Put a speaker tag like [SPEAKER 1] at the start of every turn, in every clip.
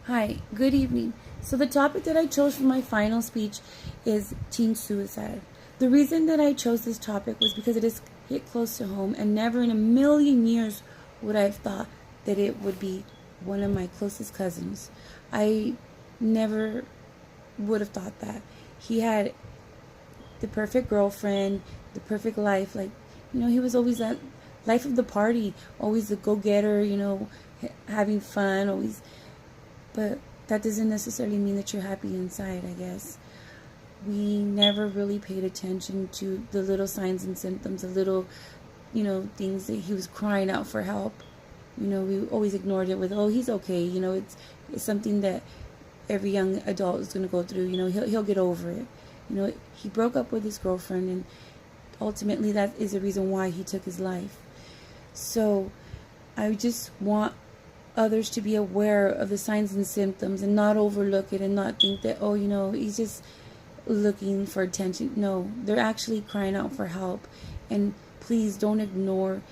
[SPEAKER 1] Hi, good evening. So, the topic that I chose for my final speech is teen suicide. The reason that I chose this topic was because it is hit close to home, and never in a million years would I have thought that it would be one of my closest cousins. I never would have thought that. He had the perfect girlfriend, the perfect life. Like, he was always that life of the party, always the go getter, having fun, always. But that doesn't necessarily mean that you're happy inside, I guess. We never really paid attention to the little signs and symptoms, the little, things that he was crying out for help. We always ignored it with, oh, he's okay. It's something that every young adult is going to go through. He'll get over it. He broke up with his girlfriend, and ultimately that is the reason why he took his life. So I just want others to be aware of the signs and symptoms and not overlook it and not think that, oh, he's just looking for attention. No, they're actually crying out for help. And please don't ignore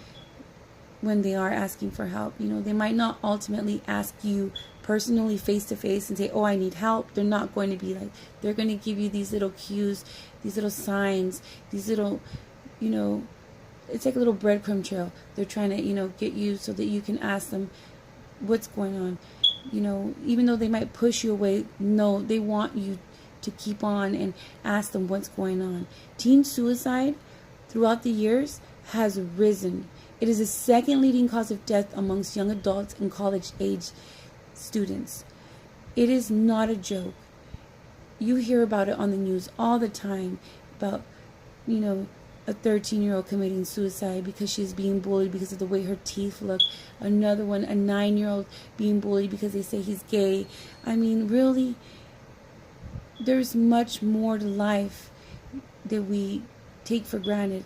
[SPEAKER 1] when they are asking for help. They might not ultimately ask you personally face to face and say, oh, I need help. They're not going to be like, they're going to give you these little cues, these little signs, these little, it's like a little breadcrumb trail. They're trying to, get you so that you can ask them what's going on. Even though they might push you away, no, they want you to keep on and ask them what's going on. Teen suicide throughout the years has risen. It is the second leading cause of death amongst young adults and college age students. It is not a joke. You hear about it on the news all the time about, a 13-year-old committing suicide because she's being bullied because of the way her teeth look. Another one, a 9-year-old being bullied because they say he's gay. I mean, really, there's much more to life that we take for granted.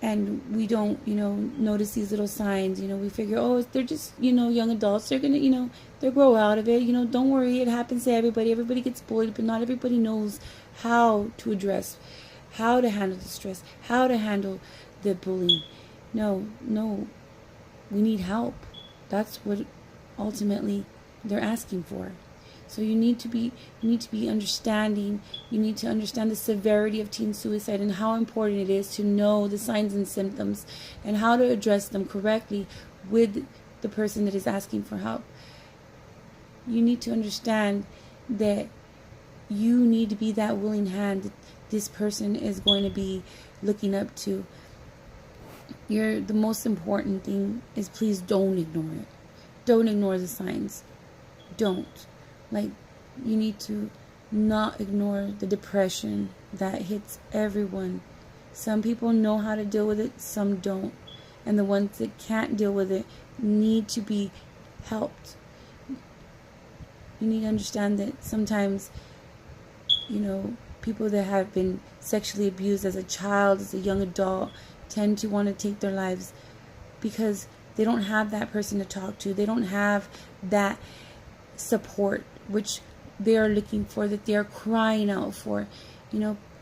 [SPEAKER 1] And we don't, notice these little signs. We figure, oh, they're just, young adults. They're going to, they'll grow out of it. Don't worry. It happens to everybody. Everybody gets bullied, but not everybody knows how to address, how to handle the stress, how to handle the bullying. No, we need help. That's what ultimately they're asking for. So you need to be understanding. You need to understand the severity of teen suicide and how important it is to know the signs and symptoms and how to address them correctly with the person that is asking for help. You need to understand that you need to be that willing hand that this person is going to be looking up to. The most important thing is, please don't ignore it. Don't ignore the signs. Don't. You need to not ignore the depression that hits everyone. Some people know how to deal with it, some don't. And the ones that can't deal with it need to be helped. You need to understand that sometimes, people that have been sexually abused as a child, as a young adult, tend to want to take their lives because they don't have that person to talk to. They don't have that support which they are looking for, that they are crying out for.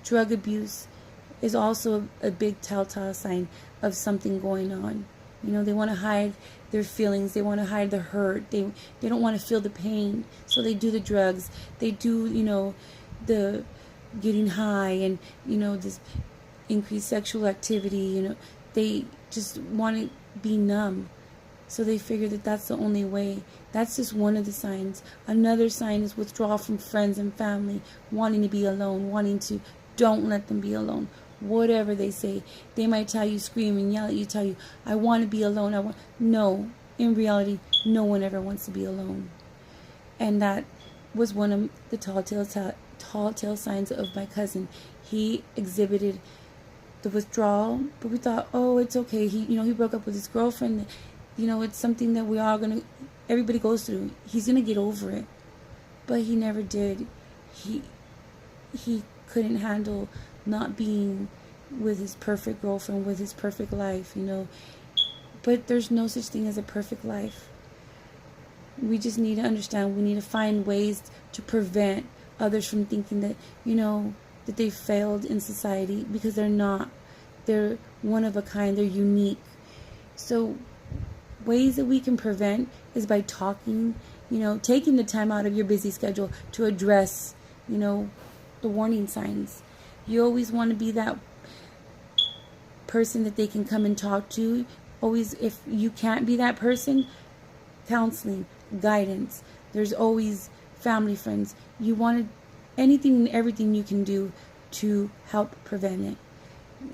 [SPEAKER 1] Drug abuse is also a big telltale sign of something going on. They want to hide their feelings. They want to hide the hurt. They don't want to feel the pain. So they do the drugs. They do, the getting high and, this increased sexual activity. They just want to be numb. So they figure that that's the only way. That's just one of the signs. Another sign is withdrawal from friends and family, wanting to be alone, don't let them be alone. Whatever they say. They might tell you, scream and yell at you, tell you, I want to be alone. No, in reality, no one ever wants to be alone. And that was one of the tall tale signs of my cousin. He exhibited the withdrawal, but we thought, oh, it's okay. He broke up with his girlfriend. It's something that everybody goes through. He's going to get over it. But he never did. He couldn't handle not being with his perfect girlfriend, with his perfect life, But there's no such thing as a perfect life. We just need to understand. We need to find ways to prevent others from thinking that, that they failed in society, because they're not. They're one of a kind. They're unique. So ways that we can prevent is by talking taking the time out of your busy schedule to address, the warning signs. You always want to be that person that they can come and talk to. Always, if you can't be that person, counseling, guidance. There's always family, friends. You want anything and everything you can do to help prevent it.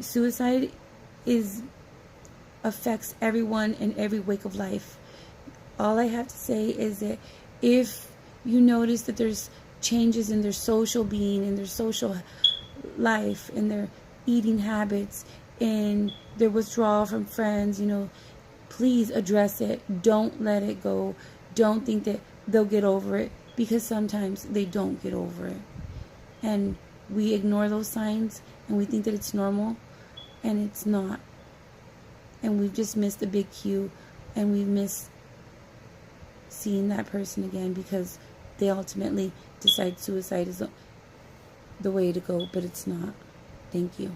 [SPEAKER 1] Suicide affects everyone in every wake of life. All I have to say is that if you notice that there's changes in their social being, in their social life, in their eating habits, in their withdrawal from friends, please address it. Don't let it go. Don't think that they'll get over it, because sometimes they don't get over it. And we ignore those signs and we think that it's normal, and it's not. And we've just missed a big cue, and we've missed seeing that person again, because they ultimately decide suicide is the way to go, but it's not. Thank you.